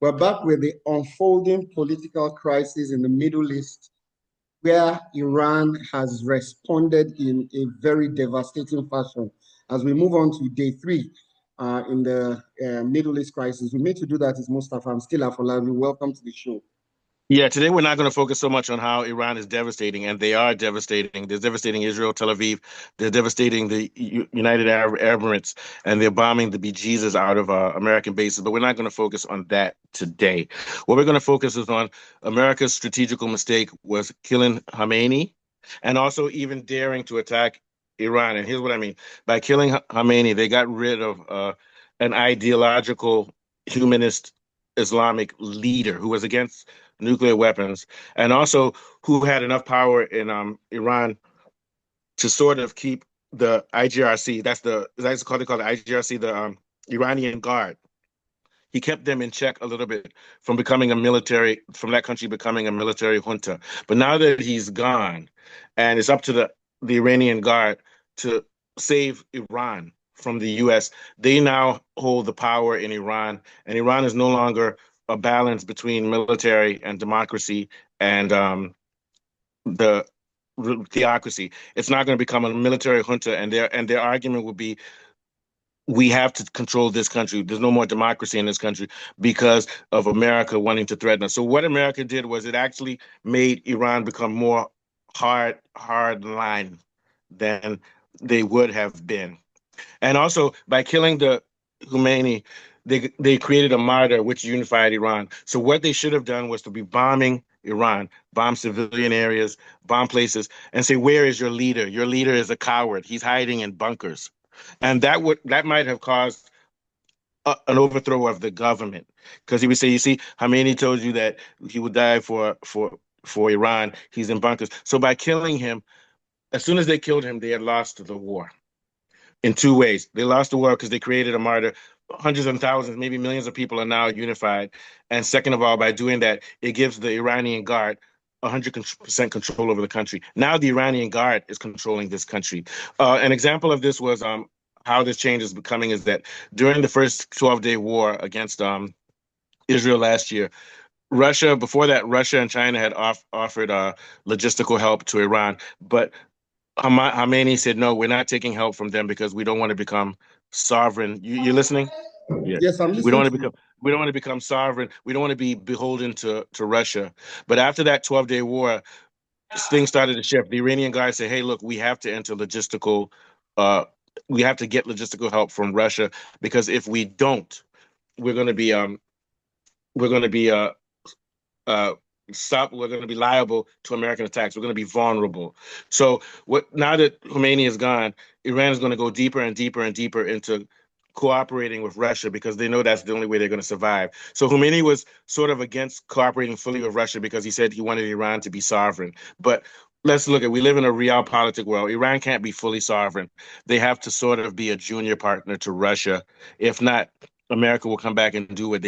We're back with the unfolding political crisis in the Middle East, where Iran has responded in a very devastating fashion. As we move on to day three in the Middle East crisis, we need to do that is Mustafa. I'm still Afolabi. Welcome to the show. Yeah, today we're not going to focus so much on how Iran is devastating, and they are devastating. They're devastating Israel, Tel Aviv. They're devastating the United Arab Emirates, and they're bombing the bejesus out of American bases. But we're not going to focus on that today. What we're going to focus is on America's strategical mistake was killing Khamenei, and also even daring to attack Iran. And here's what I mean: by killing Khamenei, they got rid of an ideological humanist Islamic leader who was against nuclear weapons, and also who had enough power in Iran to sort of keep the IGRC. That's called they call the IGRC, the Iranian Guard. He kept them in check a little bit from from that country becoming a military junta. But now that he's gone, and it's up to the Iranian Guard to save Iran from the U.S., they now hold the power in Iran, and Iran is no longer a balance between military and democracy and the theocracy. It's not going to become a military junta, and their argument would be, we have to control this country. There's no more democracy in this country because of America wanting to threaten us. So what America did was it actually made Iran become more hard line than they would have been. And also by killing the Khomeini, they created a martyr which unified Iran. So what they should have done was to be bombing Iran, bomb civilian areas, bomb places, and say, where is your leader? Your leader is a coward. He's hiding in bunkers. And that might have caused an overthrow of the government, because he would say, you see, Khamenei told you that he would die for Iran. He's in bunkers. So by killing him, as soon as they killed him, they had lost the war in two ways. They lost the war because they created a martyr. Hundreds of thousands, maybe millions of people are now unified. And second of all, by doing that, it gives the Iranian Guard 100% control over the country. Now the Iranian Guard is controlling this country. An example of this was how this change is becoming is that during the first 12-day war against Israel last year, before that, Russia and China had offered logistical help to Iran, but Khamenei said, no, we're not taking help from them because we don't want to become sovereign. You listening? Yeah. Yes, I'm We don't listening want to to you. become we don't want to become sovereign. We don't want to be beholden to Russia. But after that 12-day war, things started to shift. The Iranian guys said, hey, look, uh we have to get logistical help from Russia, because if we don't, we're going to be we're going to be uh we're going to be liable to American attacks. We're going to be vulnerable. So now that Khomeini is gone, Iran is going to go deeper and deeper and deeper into cooperating with Russia, because they know that's the only way they're going to survive. So Khomeini was sort of against cooperating fully with Russia because he said he wanted Iran to be sovereign. But we live in a realpolitik world. Iran can't be fully sovereign. They have to sort of be a junior partner to Russia. If not, America will come back and do what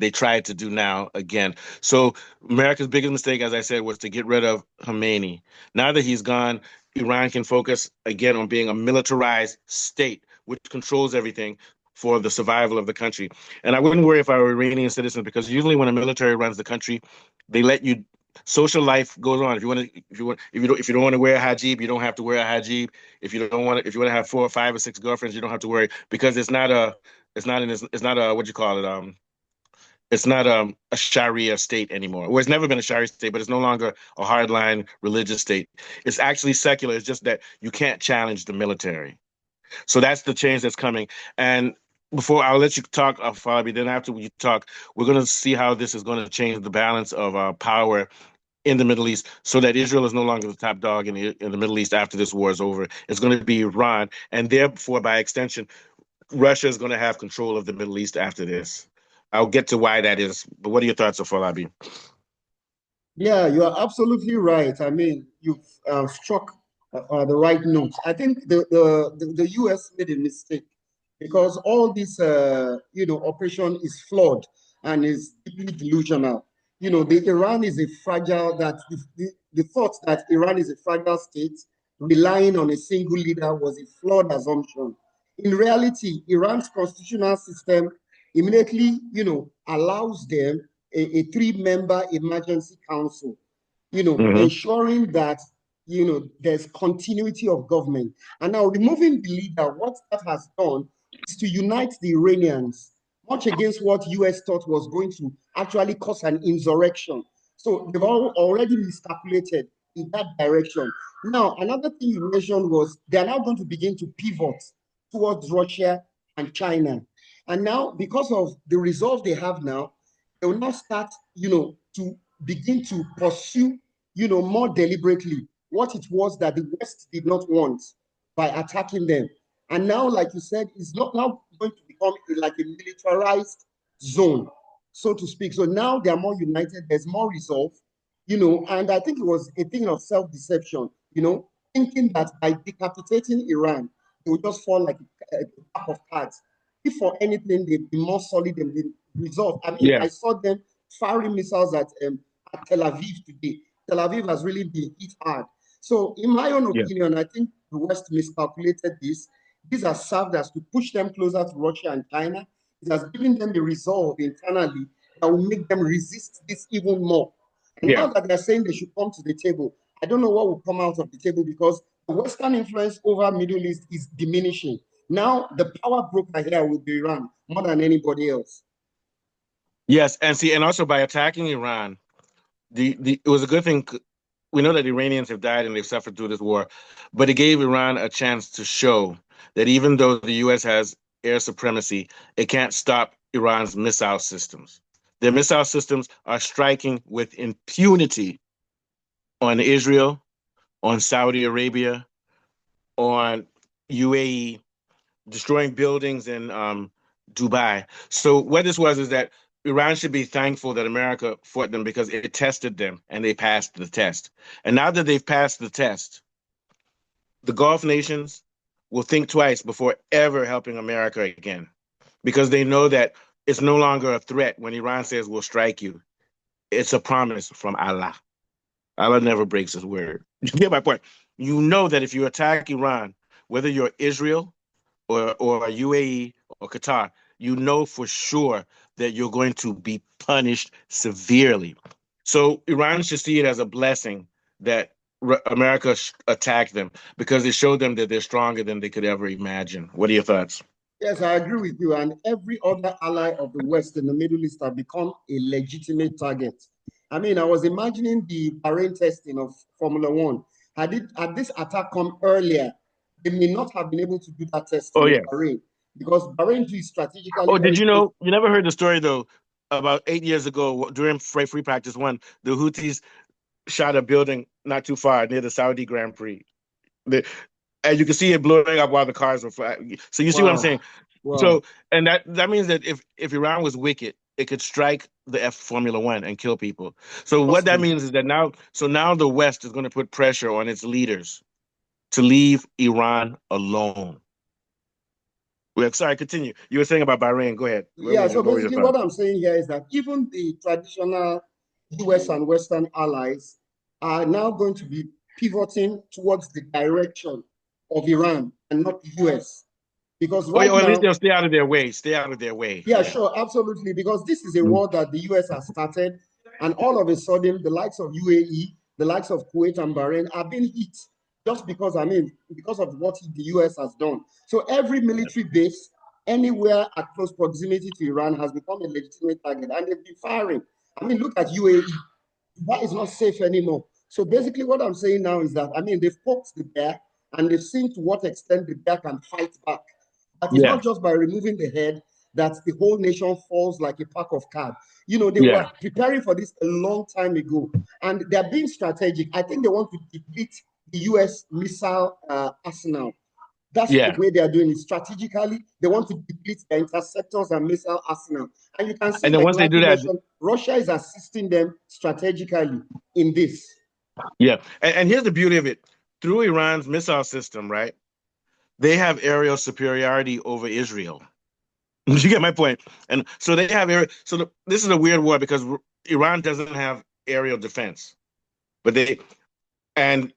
they tried to do now again. So America's biggest mistake, as I said, was to get rid of Khamenei. Now that he's gone, Iran can focus again on being a militarized state, which controls everything for the survival of the country. And I wouldn't worry if I were Iranian citizens, because usually when a military runs the country, they let you social life goes on. If you don't want to wear a hijab, you don't have to wear a hijab. If you want to have 4 or 5 or 6 girlfriends, you don't have to worry, because it's not a what you call it it's not a Sharia state anymore. Well, it's never been a Sharia state, but it's no longer a hardline religious state. It's actually secular. It's just that you can't challenge the military. So that's the change that's coming. And before I'll let you talk, Fabi, then after you talk, we're going to see how this is going to change the balance of power in the Middle East, so that Israel is no longer the top dog in the Middle East after this war is over. It's going to be Iran, and therefore, by extension, Russia is going to have control of the Middle East after this. I'll get to why that is, but what are your thoughts so far, Labi? Yeah, you are absolutely right. I mean, you've struck the right note. I think the US made a mistake because all this, operation is flawed and is deeply delusional. The Iran is a fragile, that the thought that Iran is a fragile state relying on a single leader was a flawed assumption. In reality, Iran's constitutional system immediately, allows them a three-member emergency council, Hmm. ensuring that, there's continuity of government. And now removing the leader, what that has done is to unite the Iranians, much against what US thought was going to actually cause an insurrection. So they've already miscalculated in that direction. Now, another thing you mentioned was they're now going to begin to pivot towards Russia and China. And now, because of the resolve they have now, they will now start, to begin to pursue, more deliberately what it was that the West did not want by attacking them. And now, like you said, it's not now going to become like a militarized zone, so to speak. So now they are more united, there's more resolve, and I think it was a thing of self-deception, thinking that by decapitating Iran, they would just fall like a pack of cards. If for anything, they'd be more solid and they resolve. I mean, Yeah, I saw them firing missiles at Tel Aviv today. Tel Aviv has really been hit hard. So, in my own yeah, opinion, I think the West miscalculated this. These has served as to push them closer to Russia and China. It has given them a resolve internally that will make them resist this even more. And yeah. now that they're saying they should come to the table, I don't know what will come out of the table because the Western influence over Middle East is diminishing. Now the power broker here will be Iran more than anybody else. Yes, and see, and also by attacking Iran, it was a good thing. We know that Iranians have died and they've suffered through this war, but it gave Iran a chance to show that even though the U.S. has air supremacy, it can't stop Iran's missile systems. Their missile systems are striking with impunity on Israel, on Saudi Arabia, on UAE, destroying buildings in Dubai. So what this was is that Iran should be thankful that America fought them because it tested them and they passed the test. And now that they've passed the test, the Gulf nations will think twice before ever helping America again because they know that it's no longer a threat when Iran says we'll strike you. It's a promise from Allah. Allah never breaks his word. You get my point? You know that if you attack Iran, whether you're Israel or UAE or Qatar, you know for sure that you're going to be punished severely. So Iran should see it as a blessing that America attacked them because it showed them that they're stronger than they could ever imagine. What are your thoughts? Yes, I agree with you. And every other ally of the West in the Middle East have become a legitimate target. I mean, I was imagining the Bahrain testing of Formula One. Had this attack come earlier, they may not have been able to do that Oh testing in yeah. Bahrain because Bahrain is strategically Oh, did very you close. know? You never heard the story though. About 8 years ago, during free practice one, the Houthis shot a building not too far near the Saudi Grand Prix. The, and you can see it blowing up while the cars were flying. So you see what I'm Wow. saying? Wow. So, and that means that if Iran was wicked, it could strike the F Formula One and kill people. So what that Possible. means is that now the West is going to put pressure on its leaders to leave Iran alone. Well, sorry, continue. You were saying about Bahrain. Go ahead. Yeah, so What was your basically thought? what I'm saying here is that even the traditional US and Western allies are now going to be pivoting towards the direction of Iran and not the US. Because Or, right or at least now, they'll stay out of their way. Stay out of their way. yeah, Yeah. sure, absolutely. Because this is a Mm. war that the US has started, and all of a sudden, the likes of UAE, the likes of Kuwait and Bahrain are being hit just because, I mean, because of what the US has done. So every military base anywhere at close proximity to Iran has become a legitimate target, and they've been firing. I mean, look at UAE. That is not safe anymore. So basically, what I'm saying now is that, I mean, they've poked the bear and they've seen to what extent the bear can fight back. That is Yeah. not just by removing the head that the whole nation falls like a pack of cards. They Yeah. were preparing for this a long time ago, and they're being strategic. I think they want to deplete the US missile arsenal. That's the Yeah. way they are doing it strategically. They want to deplete their interceptors and missile arsenal. And you can see, And then like once they do rightly that, mentioned, Russia is assisting them strategically in this. yeah. And here's the beauty of it. Through Iran's missile system, right? They have aerial superiority over Israel. You get my point? And so they have air. So this is a weird war because Iran doesn't have aerial defense, but and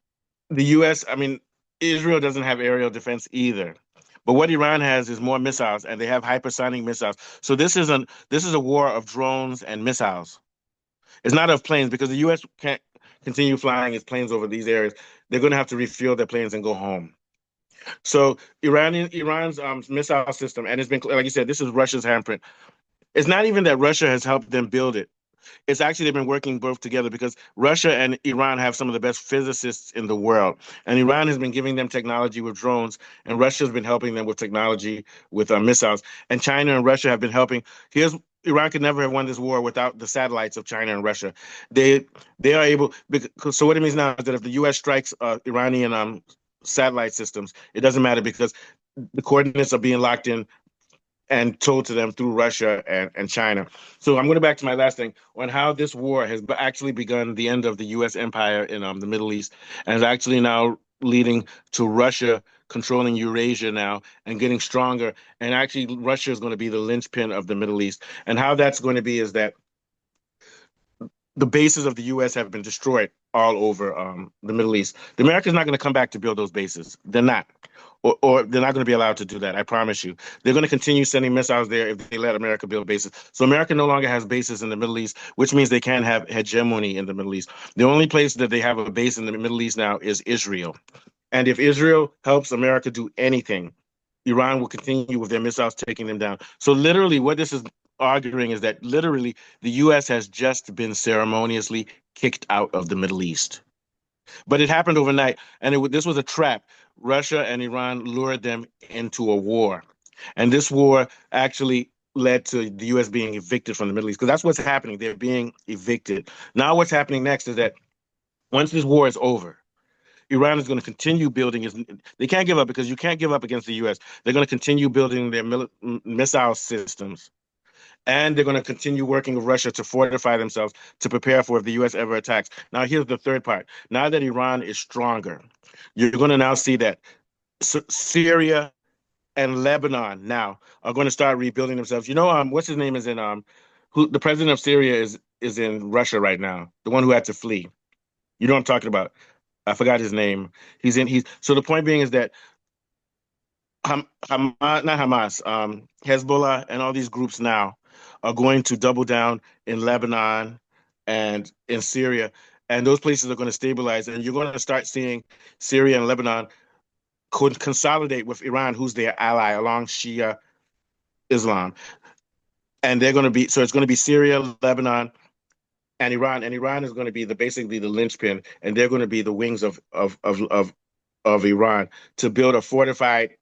the U.S. I mean, Israel doesn't have aerial defense either. But what Iran has is more missiles, and they have hypersonic missiles. So this is a war of drones and missiles. It's not of planes because the U.S. can't continue flying its planes over these areas. They're going to have to refuel their planes and go home. So Iran's missile system, and it's been like you said, this is Russia's handprint. It's not even that Russia has helped them build it. It's actually they've been working both together because Russia and Iran have some of the best physicists in the world, and Iran has been giving them technology with drones, and Russia has been helping them with technology with missiles, and China and Russia have been helping. Here's Iran could never have won this war without the satellites of China and Russia. They they are able because so what it means now is that if the U.S. strikes Iranian satellite systems, it doesn't matter because the coordinates are being locked in and told to them through Russia and China. So I'm going back to my last thing on how this war has actually begun the end of the U.S. empire in the Middle East and is actually now leading to Russia controlling Eurasia now and getting stronger. And actually, Russia is going to be the linchpin of the Middle East. And how that's going to be is that the bases of the U.S. have been destroyed all over the Middle East. The Americans not going to come back to build those bases. They're not, or they're not going to be allowed to do that. I promise you. They're going to continue sending missiles there if they let America build bases. So America no longer has bases in the Middle East, which means they can't have hegemony in the Middle East. The only place that they have a base in the Middle East now is Israel. And if Israel helps America do anything, Iran will continue with their missiles taking them down. So literally, what this is arguing is that literally the U.S. has just been ceremoniously kicked out of the Middle East. But it happened overnight, and this was a trap. Russia and Iran lured them into a war, and this war actually led to the U.S. being evicted from the Middle East because that's what's happening. They're being evicted. Now, what's happening next is that once this war is over, Iran is going to continue building his. They can't give up because you can't give up against the U.S. They're going to continue building their missile systems, and they're going to continue working with Russia to fortify themselves to prepare for if the U.S. ever attacks. Now, here's the third part. Now that Iran is stronger, you're going to now see that Syria and Lebanon now are going to start rebuilding themselves. You know, what's his name is in who the president of Syria is in Russia right now, the one who had to flee. You know what I'm talking about? I forgot his name. He's so the point being is that not Hamas, Hezbollah, and all these groups now are going to double down in Lebanon and in Syria, and those places are going to stabilize, and you're going to start seeing Syria and Lebanon consolidate with Iran, who's their ally along Shia Islam, and they're going to be so it's going to be Syria, Lebanon, and Iran is going to be basically the linchpin, and they're going to be the wings of Iran to build a fortified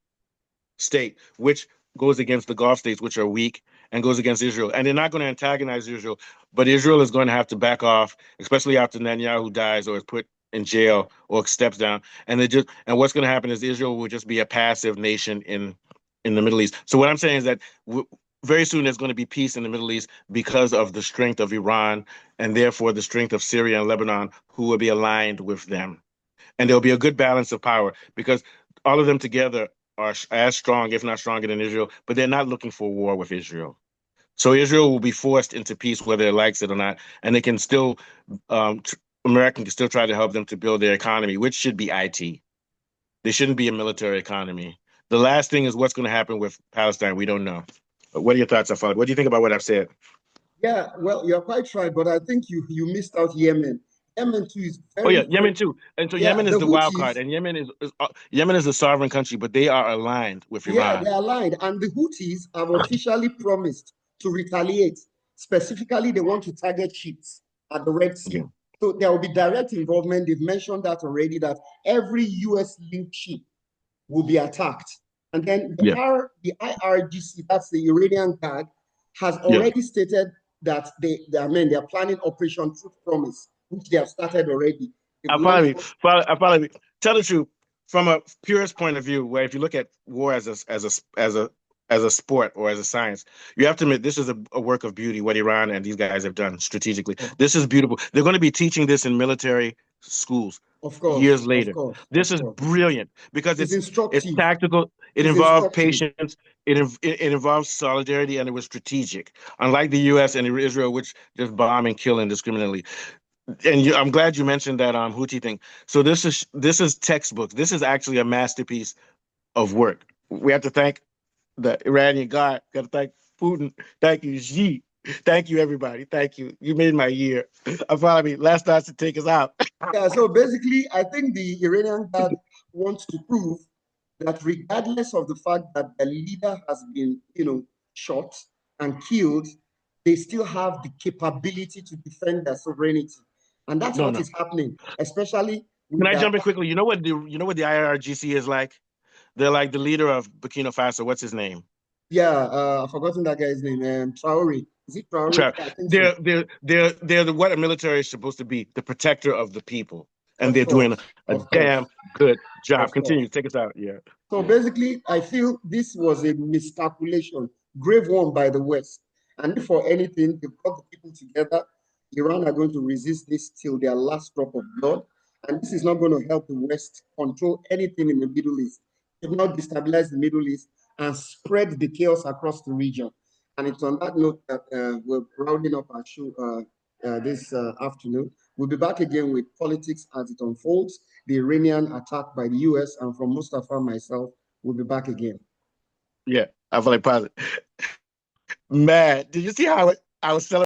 state, which goes against the Gulf states, which are weak, and goes against Israel. And they're not going to antagonize Israel, but Israel is going to have to back off, especially after Netanyahu dies or is put in jail or steps down. And what's going to happen is Israel will just be a passive nation in the Middle East. So what I'm saying is that very soon there's going to be peace in the Middle East because of the strength of Iran and therefore the strength of Syria and Lebanon, who will be aligned with them. And there'll be a good balance of power because all of them together are as strong, if not stronger than Israel, but they're not looking for war with Israel. So Israel will be forced into peace whether it likes it or not, and they can still, America can still try to help them to build their economy, which should be IT. They shouldn't be a military economy. The last thing is what's going to happen with Palestine. We don't know. What are your thoughts, Afad? What do you think about what I've said? Yeah, well, you're quite right, but I think you missed out Yemen. Yemen too is Oh very, yeah, very, Yemen too. And so yeah, Yemen is the the wild card, Houthis, and Yemen is a sovereign country, but they are aligned with yeah, Iran. they're aligned. And the Houthis have officially promised to retaliate. Specifically, they want to target ships at the Red Yeah, Sea. So there will be direct involvement. They've mentioned that already, that every US linked ship will be attacked. And then yeah, the IRGC, that's the Iranian Guard, has yeah. already stated that I mean, they're planning Operation Truth Promise, which they have started already. They've I follow launched. you. I follow you. Tell the truth from a purist point of view, where if you look at war as a sport or as a science, you have to admit this is a work of beauty. What Iran and these guys have done strategically, this is beautiful. They're going to be teaching this in military schools Of years course, of later. course, This of is course. brilliant because It's it's instructive. tactical. It It's involves instructive. patience. It involves solidarity, and it was strategic. Unlike the U.S. and Israel, which just bomb and kill indiscriminately. And I'm glad you mentioned that Houthi thing. So this is textbook. This is actually a masterpiece of work. we have to thank the Iranian God. Got to thank Putin. Thank you, Xi. Thank you, everybody. Thank you. You made my year. I finally, last night to take us out. Yeah, so basically, I think the Iranian Guard wants to prove that regardless of the fact that the leader has been, shot and killed, they still have the capability to defend their sovereignty. And that's No, what no. is happening, especially Can with I the jump in quickly? You know what the IRGC is like? They're like the leader of Burkina Faso. What's his name? yeah, I've forgotten that guy's name, Traore. Is it Traore? Sure. Yeah, I think so. They're what a military is supposed to be, the protector of the people. And Of they're doing course, a of course, damn good of job. course. Continue. Take us out. Yeah. So Yeah. basically, I feel this was a miscalculation, grave one by the West. And if for anything, they've got the people together. Iran are going to resist this till their last drop of blood. And this is not going to help the West control anything in the Middle East. They've now destabilized the Middle East and spread the chaos across the region. And it's on that note that we're rounding up our show this afternoon. We'll be back again with politics as it unfolds, the Iranian attack by the US, and from Mustafa myself, we'll be back again. Yeah. I feel like positive. Man, did you see how I was celebrating?